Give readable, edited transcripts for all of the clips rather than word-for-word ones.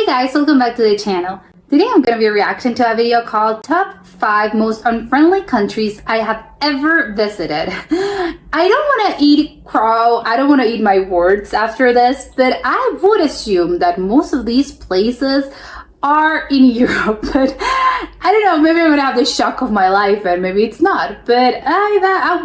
Guys, welcome back to the channel. Today I'm going to be reacting to a video called Top 5 Most Unfriendly Countries I Have Ever Visited. I don't want to eat crow, I don't want to eat my words after this, but I would assume that most of these places are in Europe, but I don't know, maybe I'm going to have the shock of my life and maybe it's not, but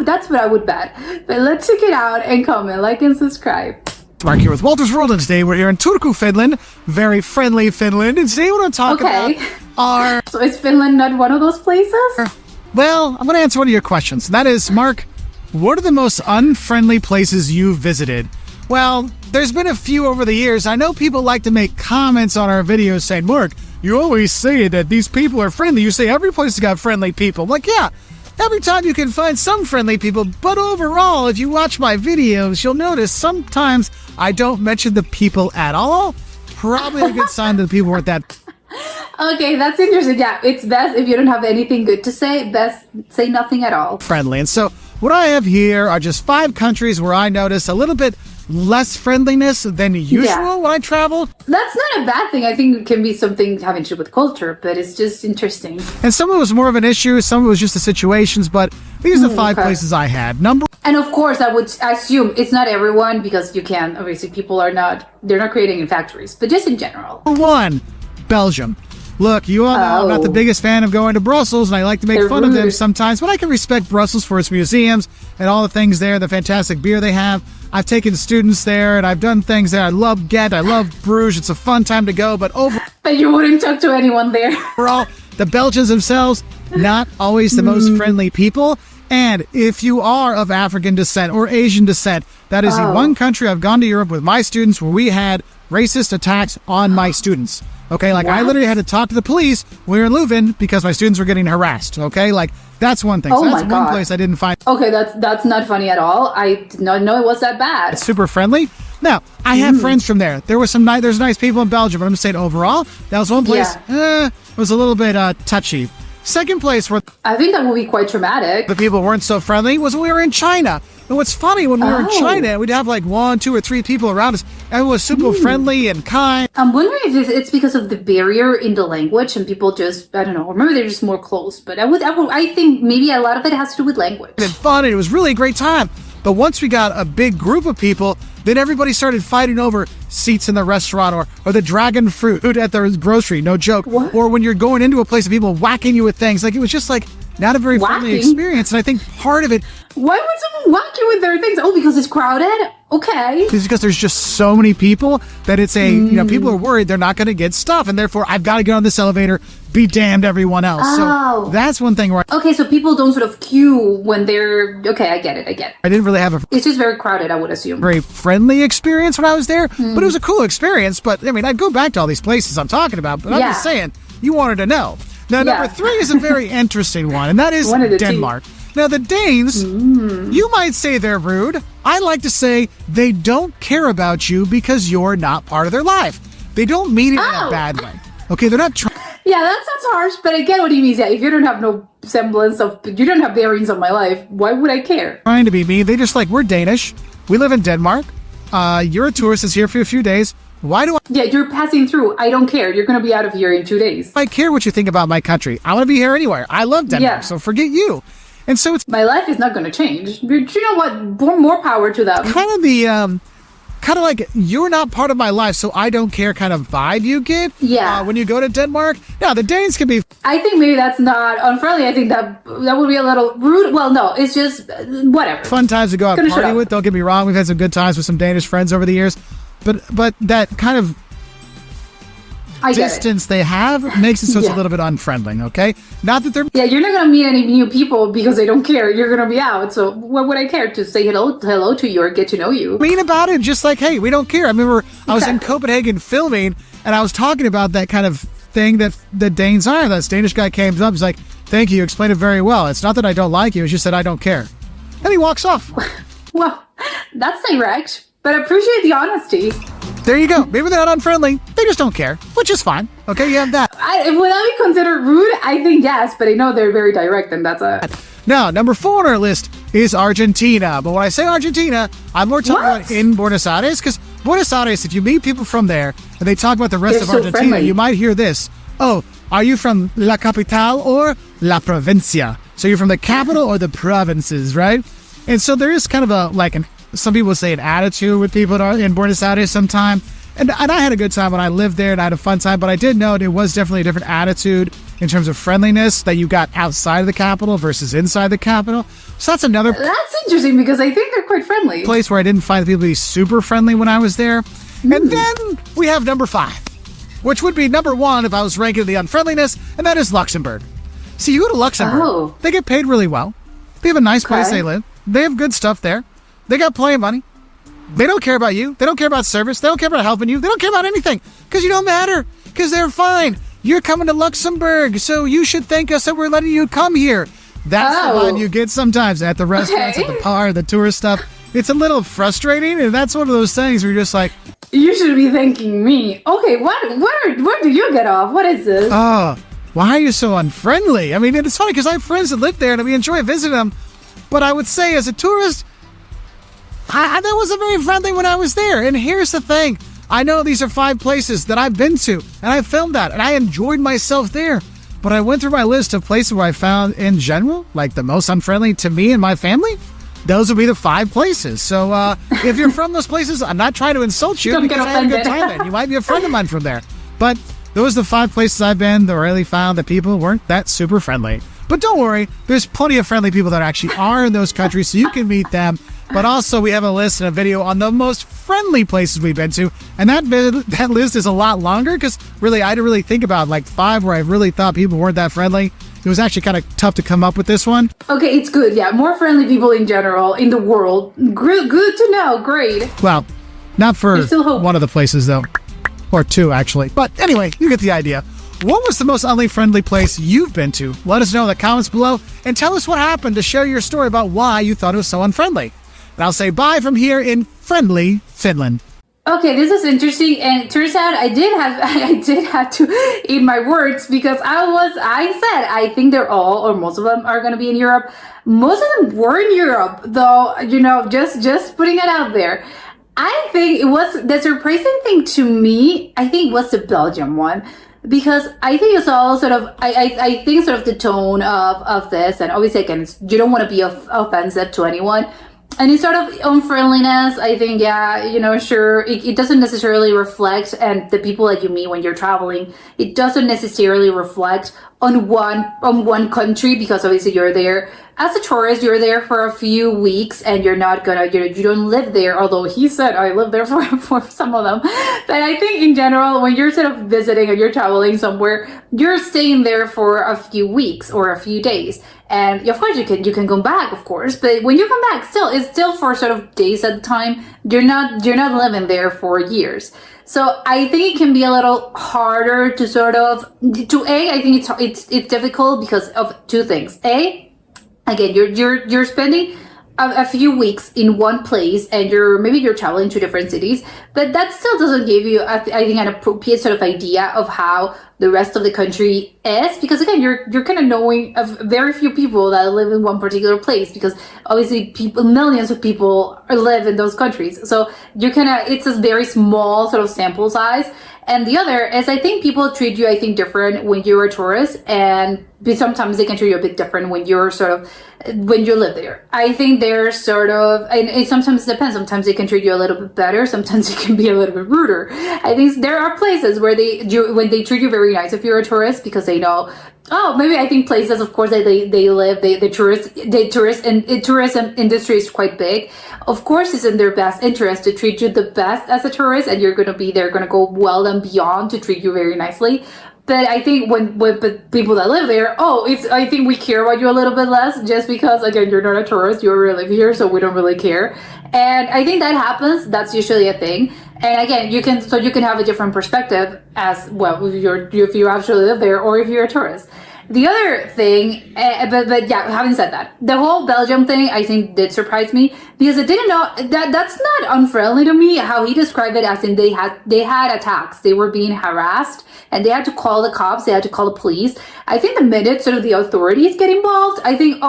that's what I would bet. But let's check it out and comment, like and subscribe. Mark here with Wolters World, and today we're here in Turku, Finland. Very friendly Finland. And today we're going to talk about our... So is Finland not one of those places? Well, I'm going to answer one of your questions. And that is, Mark, what are the most unfriendly places you've visited? Well, there's been a few over the years. I know people like to make comments on our videos saying, Mark, you always say that these people are friendly. You say every place has got friendly people. I'm like, yeah. Every time you can find some friendly people, but overall, if you watch my videos, you'll notice sometimes I don't mention the people at all. Probably a good sign that the people weren't that... Okay, that's interesting. Yeah, it's best if you don't have anything good to say, best say nothing at all. Friendly. And so what I have here are just 5 countries where I notice a little bit less friendliness than usual when I travel. That's not a bad thing. I think it can be something having to do with culture, but it's just interesting. And some of it was more of an issue, some of it was just the situations, but these are the 5 places I had. And of course, I would assume it's not everyone because you can, obviously people are not, they're not creating in factories, but just in general. 1, Belgium. Look, you all know I'm not the biggest fan of going to Brussels, and I like to make fun of them sometimes, but I can respect Brussels for its museums and all the things there, the fantastic beer they have. I've taken students there, and I've done things there. I love Ghent, I love Bruges. It's a fun time to go, but But you wouldn't talk to anyone there. Overall, the Belgians themselves, not always the most friendly people. And if you are of African descent or Asian descent, that is the one country I've gone to Europe with my students where we had racist attacks on my students. Okay, like I literally had to talk to the police when we were in Leuven because my students were getting harassed. Okay, like that's one thing. So that's one place I didn't find. Okay, that's not funny at all. I did not know it was that bad. It's super friendly. Now, I have friends from there. There's nice people in Belgium, but I'm saying overall, that was one place was a little bit touchy. Second place where I think that would be quite traumatic. The people weren't so friendly was when we were in China. And what's funny, when we were in China, we'd have like 1, 2, or 3 people around us. Everyone was super friendly and kind. I'm wondering if it's because of the barrier in the language and people just, I don't know, or maybe they're just more close. But I think maybe a lot of it has to do with language. And fun, and it was really a great time. But once we got a big group of people, then everybody started fighting over seats in the restaurant or the dragon fruit at the grocery, no joke. What? Or when you're going into a place of people whacking you with things. Like, it was just like not a very friendly experience. And I think part of it... Why would someone whack you with their things? Oh, because it's crowded? Okay. It's because there's just so many people that it's a, you know, people are worried they're not going to get stuff. And therefore, I've got to get on this elevator, be damned everyone else. So that's one thing where... Okay, so people don't sort of queue when they're... Okay, I get it. I didn't really have a... It's just very crowded, I would assume. Very friendly experience when I was there, but it was a cool experience. But, I mean, I'd go back to all these places I'm talking about, but I'm just saying, you wanted to know. Now, number 3 is a very interesting one, and that is Denmark. Now, the Danes, you might say they're rude. I like to say they don't care about you because you're not part of their life. They don't mean it in a bad way. Okay, they're not trying... Yeah, that sounds harsh, but I get what he means. Yeah, if you don't have no semblance of... You don't have bearings of my life, why would I care? Trying to be mean. They just like, we're Danish. We live in Denmark. You're a tourist that's here for a few days. Why do I... Yeah, you're passing through. I don't care. You're going to be out of here in 2 days. I care what you think about my country. I want to be here anywhere. I love Denmark, so forget you. And so it's... My life is not going to change. You know what? More power to them. Kind of the, kind of like, you're not part of my life, so I don't care kind of vibe you get. Yeah. When you go to Denmark. Now, the Danes can be... I think maybe that's not unfriendly. I think that would be a little rude. Well, no, it's just whatever. Fun times to go out and party with. Don't get me wrong. We've had some good times with some Danish friends over the years. But that kind of distance they have makes it so it's a little bit unfriendly, okay? Not that they're... Yeah, you're not going to meet any new people because they don't care. You're going to be out. So what would I care to say hello to you or get to know you? Mean about it, just like, hey, we don't care. I remember I was in Copenhagen filming, and I was talking about that kind of thing that the Danes are. This Danish guy came up, he's like, thank you, you explained it very well. It's not that I don't like you, it's just that I don't care. And he walks off. Well, that's direct, but I appreciate the honesty. There you go. Maybe they're not unfriendly. They just don't care, which is fine. Okay, you have that. Would that be considered rude? I think yes, but I know they're very direct, and that's a... Now, number 4 on our list is Argentina. But when I say Argentina, I'm more talking about in Buenos Aires, because Buenos Aires, if you meet people from there and they talk about the rest They're of so Argentina, friendly. you might hear this. Oh, are you from La Capital or La Provincia? So you're from the capital or the provinces, right? And so there is kind of some people say an attitude with people in Buenos Aires sometimes. And I had a good time when I lived there and I had a fun time, but I did note it was definitely a different attitude in terms of friendliness that you got outside of the capital versus inside the capital. So that's another That's interesting because I think they're quite friendly. place where I didn't find people to be super friendly when I was there. And then we have number 5, which would be number 1 if I was ranking the unfriendliness, and that is Luxembourg. See, you go to Luxembourg, Oh. they get paid really well. They have a nice place Okay. they live. They have good stuff there. They got plenty of money. They don't care about you. They don't care about service. They don't care about helping you. They don't care about anything because you don't matter because they're fine. You're coming to Luxembourg, so you should thank us that we're letting you come here. That's the Oh. vibe you get sometimes at the restaurants, Okay. at the bar, the tourist stuff. It's a little frustrating, and that's one of those things where you're just like, You should be thanking me. Okay, where do you get off? What is this? oh, why are you so unfriendly? I mean, it's funny because I have friends that live there and we enjoy visiting them, but I would say as a tourist, that wasn't very friendly when I was there. And here's the thing. I know these are 5 places that I've been to, and I filmed that, and I enjoyed myself there. But I went through my list of places where I found, in general, like the most unfriendly to me and my family. Those would be the 5 places. So if you're from those places, I'm not trying to insult you Don't because get I had a good offended. time there. You might be a friend of mine from there. But those are the 5 places I've been that really found that people weren't that super friendly. But don't worry, there's plenty of friendly people that actually are in those countries, so you can meet them. But also, we have a list and a video on the most friendly places we've been to, and that list is a lot longer because really, I didn't really think about 5 where I really thought people weren't that friendly. It was actually kind of tough to come up with this one. Okay, it's good. Yeah, more friendly people in general in the world. Good to know. Great. Well, not for There's still hope. one of the places though, or 2 actually. But anyway, you get the idea. What was the most unfriendly place you've been to? Let us know in the comments below and tell us what happened to share your story about why you thought it was so unfriendly. And I'll say bye from here in friendly Finland. Okay, this is interesting, and it turns out I did have to eat my words because I said I think they're all or most of them are going to be in Europe. Most of them were in Europe, though. Just putting it out there. I think it was the surprising thing to me. I think was the Belgium one. Because I think it's all sort of, I think sort of the tone of this, and obviously again, you don't want to be offensive to anyone. And it's sort of unfriendliness. I think, yeah, sure, it doesn't necessarily reflect, and the people that you meet when you're traveling, it doesn't necessarily reflect on one country, because obviously you're there as a tourist, you're there for a few weeks, and you're not gonna, you don't live there. Although he said I lived there for some of them, but I think in general, when you're sort of visiting or you're traveling somewhere, you're staying there for a few weeks or a few days. And of course you can come back, of course, but when you come back, it's still for sort of days at a time. You're not living there for years. So I think it can be a little harder to sort of I think it's difficult because of 2 things. Again, you're spending a few weeks in one place, and you're traveling to different cities, but that still doesn't give you, I think, an appropriate sort of idea of how the rest of the country is, because again, you're kind of knowing of very few people that live in one particular place, because obviously millions of people live in those countries. So it's a very small sort of sample size. And the other is, I think people treat you, different when you're a tourist, and sometimes they can treat you a bit different when when you live there. I think they're sort of, and it sometimes depends. Sometimes they can treat you a little bit better. Sometimes it can be a little bit ruder. I think there are places where when they treat you very nice if you're a tourist, because they know, maybe I think places, of course, that the tourism industry is quite big. Of course, it's in their best interest to treat you the best as a tourist, and you're going to be there, going to go well and beyond to treat you very nicely. But I think when people that live there, I think we care about you a little bit less, just because, again, you're not a tourist, you really live here, so we don't really care. And I think that happens. That's usually a thing. And again, you can have a different perspective as well if you actually live there or if you're a tourist. The other thing, but yeah, having said that, the whole Belgium thing, I think, did surprise me, because I didn't know that's not unfriendly to me. How he described it, as in they had attacks, they were being harassed, and they had to call the cops, they had to call the police. I think the minute sort of the authorities get involved, I think,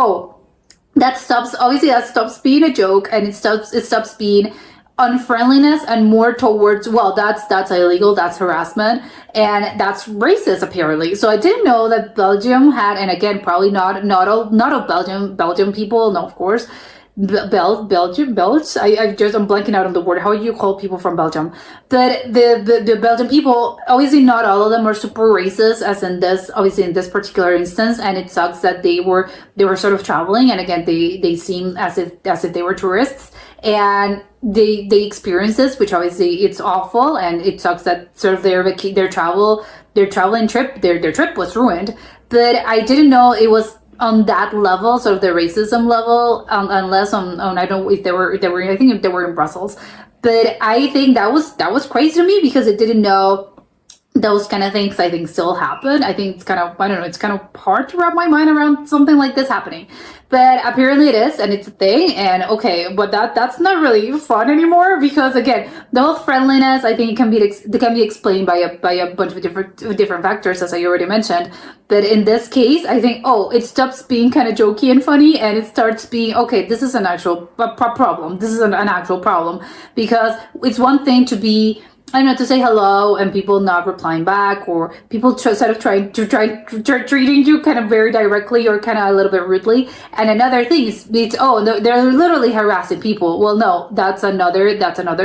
that stops being a joke, and it stops being unfriendliness and more towards, well, that's illegal, that's harassment, and that's racist apparently. So I didn't know that Belgium had, and again, probably not all Belgium people, no, of course. Belgium, I'm blanking out on the word. How do you call people from Belgium? But the Belgian people, obviously not all of them are super racist, as in this, obviously in this particular instance, and it sucks that they were sort of traveling, and again, they seem as if they were tourists, and they experience this, which obviously it's awful, and it sucks that sort of their traveling trip, their trip was ruined. But I didn't know it was on that level, sort of the racism level, unless on I don't know if they were I think if they were in Brussels. But I think that was crazy to me, because I didn't know those kind of things, I think, still happen. I think it's kind of, I don't know, it's kind of hard to wrap my mind around something like this happening. But apparently it is, and it's a thing, and okay, but that's not really fun anymore, because again, the whole friendliness, I think it can be explained by a bunch of different factors, as I already mentioned. But in this case, I think, it stops being kind of jokey and funny, and it starts being, okay, this is an actual problem. This is an actual problem, because it's one thing to be, I don't know, to say hello and people not replying back, or people sort of trying treating you kind of very directly or kind of a little bit rudely. And another thing is, no, they're literally harassing people. Well, no, that's another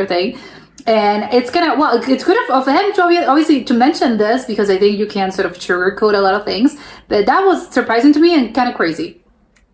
thing. And it's kind of, well, it's good of him to obviously to mention this, because I think you can sort of sugarcoat a lot of things. But that was surprising to me and kind of crazy.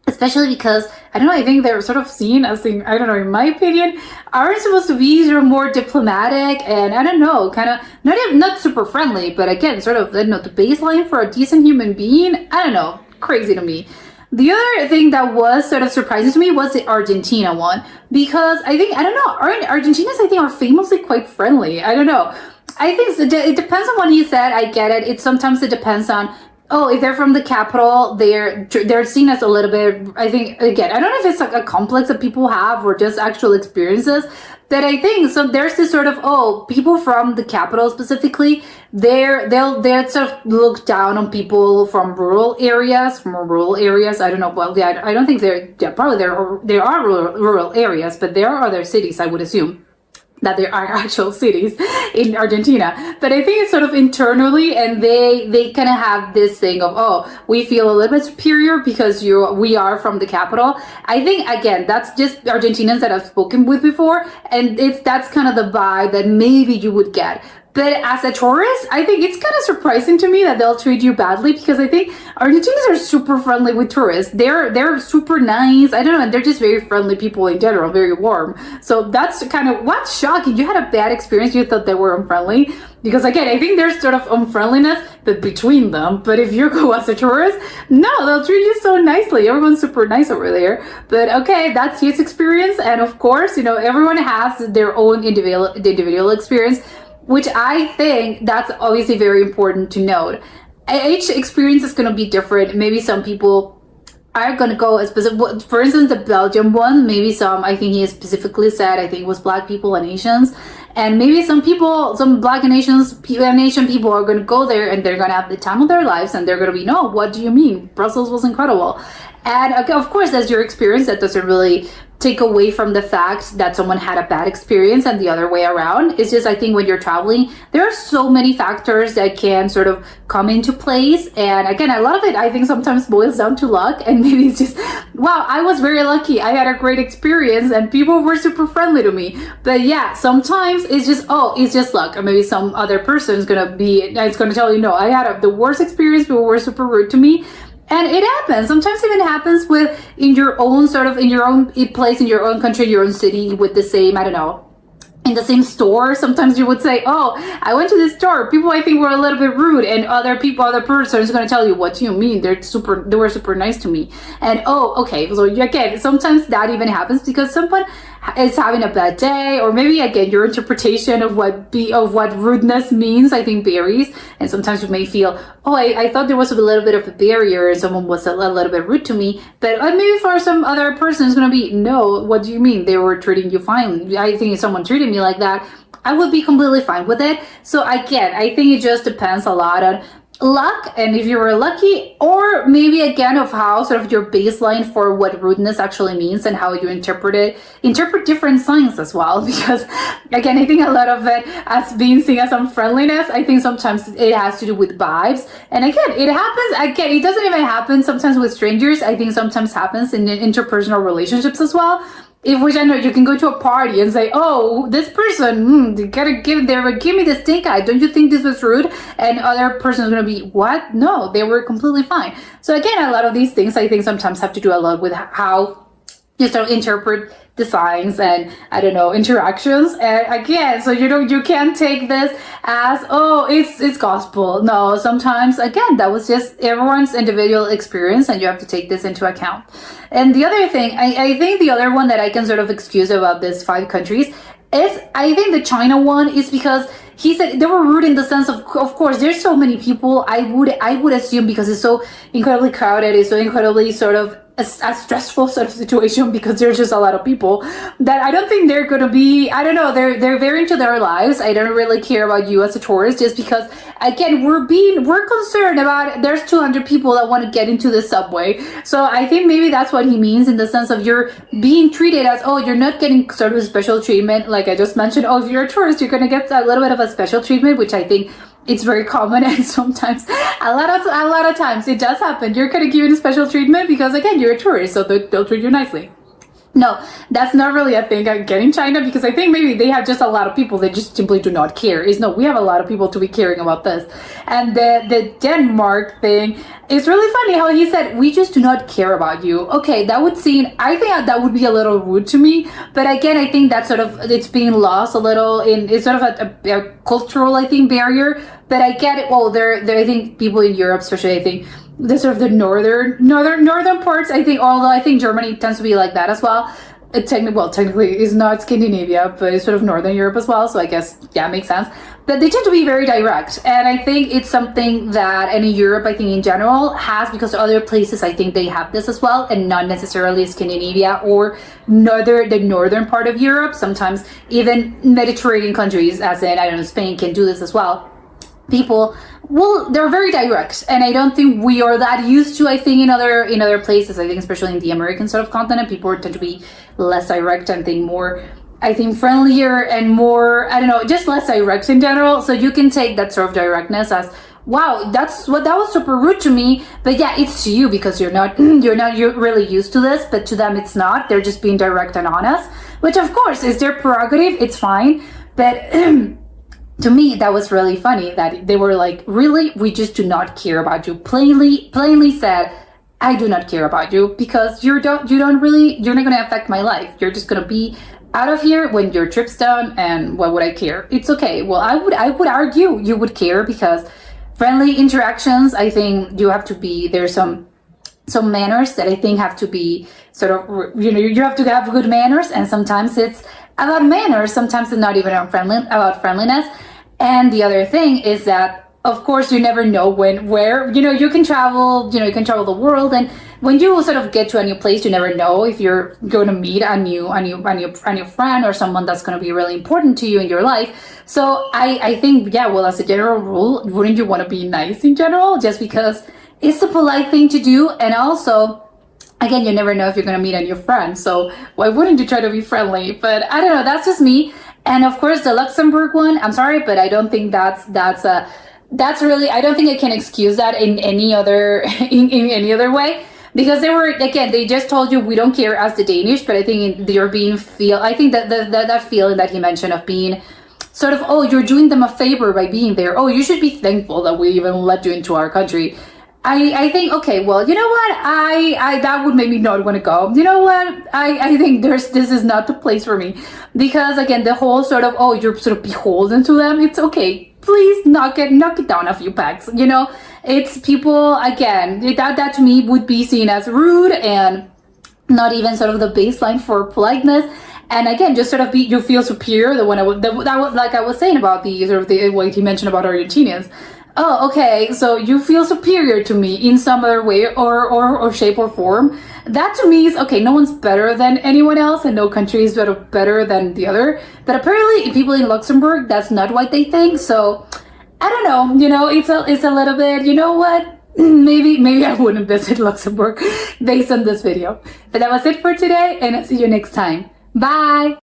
Especially because, I don't know, I think they're sort of seen as, I don't know, in my opinion, are supposed to be sort of more diplomatic and, I don't know, kind of, not super friendly, but again, sort of, I don't know, the baseline for a decent human being, I don't know, crazy to me. The other thing that was sort of surprising to me was the Argentina one, because I think, I don't know, Argentinians, I think, are famously quite friendly. I don't know. I think it depends on what he said. I get it. Sometimes it depends on, if they're from the capital, they're seen as a little bit, I think, again, I don't know if it's like a complex that people have or just actual experiences, but I think, so there's this sort of, people from the capital specifically, they'll sort of look down on people from rural areas, I don't know, well, yeah, I don't think probably there are rural areas, but there are other cities, I would assume, that there are actual cities in Argentina. But I think it's sort of internally, and they kind of have this thing of, we feel a little bit superior because we are from the capital. I think, again, that's just Argentinians that I've spoken with before, and that's kind of the vibe that maybe you would get. But as a tourist, I think it's kind of surprising to me that they'll treat you badly, because I think Argentinians are super friendly with tourists. They're super nice. I don't know, and they're just very friendly people in general, very warm. So that's kind of what's shocking. You had a bad experience. You thought they were unfriendly, because again, I think there's sort of unfriendliness, but between them. But if you go as a tourist, no, they'll treat you so nicely. Everyone's super nice over there. But okay, that's his experience, and of course, everyone has their own individual experience, which I think that's obviously very important to note. Each experience is going to be different. Maybe some people are going to go as specific. For instance, the Belgium one, maybe I think he specifically said, I think it was Black people and Asians. And maybe some Black and Asian people are going to go there, and they're going to have the time of their lives, and they're going to be, no, what do you mean? Brussels was incredible. And of course, that's your experience. That doesn't really take away from the fact that someone had a bad experience and the other way around. It's just, I think when you're traveling, there are so many factors that can sort of come into place. And again, a lot of it, I think, sometimes boils down to luck. And maybe it's just, wow, I was very lucky. I had a great experience and people were super friendly to me. But yeah, sometimes it's just, it's just luck. Or maybe some other person is going to tell you, no, I had the worst experience. People were super rude to me. And it happens. Sometimes it even happens in your own place, in your own country, your own city, with the same, I don't know, in the same store. Sometimes you would say, I went to this store. People, I think, were a little bit rude, and other person is going to tell you, what do you mean? They were super nice to me. And okay. So again, sometimes that even happens because someone is having a bad day, or maybe again your interpretation of what rudeness means, I think, varies. And sometimes you may feel, I thought there was a little bit of a barrier and someone was a little bit rude to me, but maybe for some other person it's going to be, no, what do you mean? They were treating you fine. I think if someone treated me like that, I would be completely fine with it. So again, I think it just depends a lot on luck, and if you were lucky, or maybe again of how sort of your baseline for what rudeness actually means and how you interpret different signs as well. Because again, I think a lot of it as being seen as unfriendliness, I think sometimes it has to do with vibes. And again, it happens, again, it doesn't even happen sometimes with strangers. I think sometimes happens in interpersonal relationships as well. If which I know you can go to a party and say, "Oh, this person, they would give me the stink eye. Don't you think this was rude?" And other person is gonna be, "What? No, they were completely fine." So again, a lot of these things I think sometimes have to do a lot with how you start interpret the signs and I don't know interactions. And again, so you can't take this as it's gospel. No, sometimes again that was just everyone's individual experience, and you have to take this into account. And the other thing, I think the other one that I can sort of excuse about these 5 countries is I think the China one is because he said they were rude in the sense of course there's so many people. I would assume because it's so incredibly crowded, it's so incredibly sort of a stressful sort of situation because there's just a lot of people that I don't think they're gonna be, I don't know, they're very into their lives. I don't really care about you as a tourist, just because again we're concerned about there's 200 people that want to get into the subway. So I think maybe that's what he means in the sense of you're being treated as you're not getting sort of special treatment, like I just mentioned. If you're a tourist, you're gonna get a little bit of a special treatment, which I think it's very common, and sometimes a lot of times it does happen. You're kind of given a special treatment because again you're a tourist, so they'll treat you nicely. No, that's not really a thing I get in China, because I think maybe they have just a lot of people that just simply do not care. We have a lot of people to be caring about this. And the Denmark thing is really funny how he said, we just do not care about you. Okay, that would seem, I think that would be a little rude to me. But again, I think that sort of, it's being lost a little it's sort of a cultural, I think, barrier. But I get it. Well, I think people in Europe, especially, I think, the sort of the northern parts, I think, although I think Germany tends to be like that as well. Technically it's not Scandinavia, but it's sort of Northern Europe as well. So I guess, yeah, it makes sense. But they tend to be very direct. And I think it's something that, and in Europe, I think in general, has, because other places, I think they have this as well, and not necessarily Scandinavia or the northern part of Europe. Sometimes even Mediterranean countries, as in, I don't know, Spain, can do this as well. People, well, they're very direct, and I don't think we are that used to. I think in other places, I think especially in the American sort of continent, people tend to be less direct and think more, I think, friendlier and more, I don't know, just less direct in general. So you can take that sort of directness as, wow, that was super rude to me. But yeah, it's to you because you're really used to this, but to them it's not. They're just being direct and honest, which of course is their prerogative. It's fine, but to me, that was really funny that they were like, really, we just do not care about you. Plainly said, I do not care about you because you're not going to affect my life. You're just going to be out of here when your trip's done, and what would I care? It's okay. Well, I would argue you would care, because friendly interactions, I think you have to be, there's some manners that I think have to be sort of, you have to have good manners, and sometimes it's about manners, sometimes it's not even about friendliness. And the other thing is that, of course, you never know where, you can travel, you can travel the world, and when you sort of get to a new place, you never know if you're going to meet a new friend or someone that's going to be really important to you in your life. So I think, yeah, well, as a general rule, wouldn't you want to be nice in general, just because it's a polite thing to do? And also, again, you never know if you're going to meet a new friend, so why wouldn't you try to be friendly? But I don't know, that's just me. And of course, the Luxembourg one, I'm sorry, but I don't think that's really, I don't think I can excuse that in any other in any other way, because they just told you we don't care as the Danish. But I think they're being I think that feeling that he mentioned of being sort of, you're doing them a favor by being there. You should be thankful that we even let you into our country. I think, okay, well, you know what? I that would make me not want to go. You know what? I think this is not the place for me, because again, the whole sort of, you're sort of beholden to them. It's okay. Please knock it down a few pegs. It's people, again, that to me would be seen as rude and not even sort of the baseline for politeness. And again, just sort of you feel superior. That was like I was saying about the sort of the what he mentioned about Argentinians. Okay, so you feel superior to me in some other way or shape or form. That to me is, okay, no one's better than anyone else, and no country is better than the other. But apparently people in Luxembourg, that's not what they think. So I don't know, it's a little bit, you know what? Maybe I wouldn't visit Luxembourg based on this video. But that was it for today, and I'll see you next time. Bye!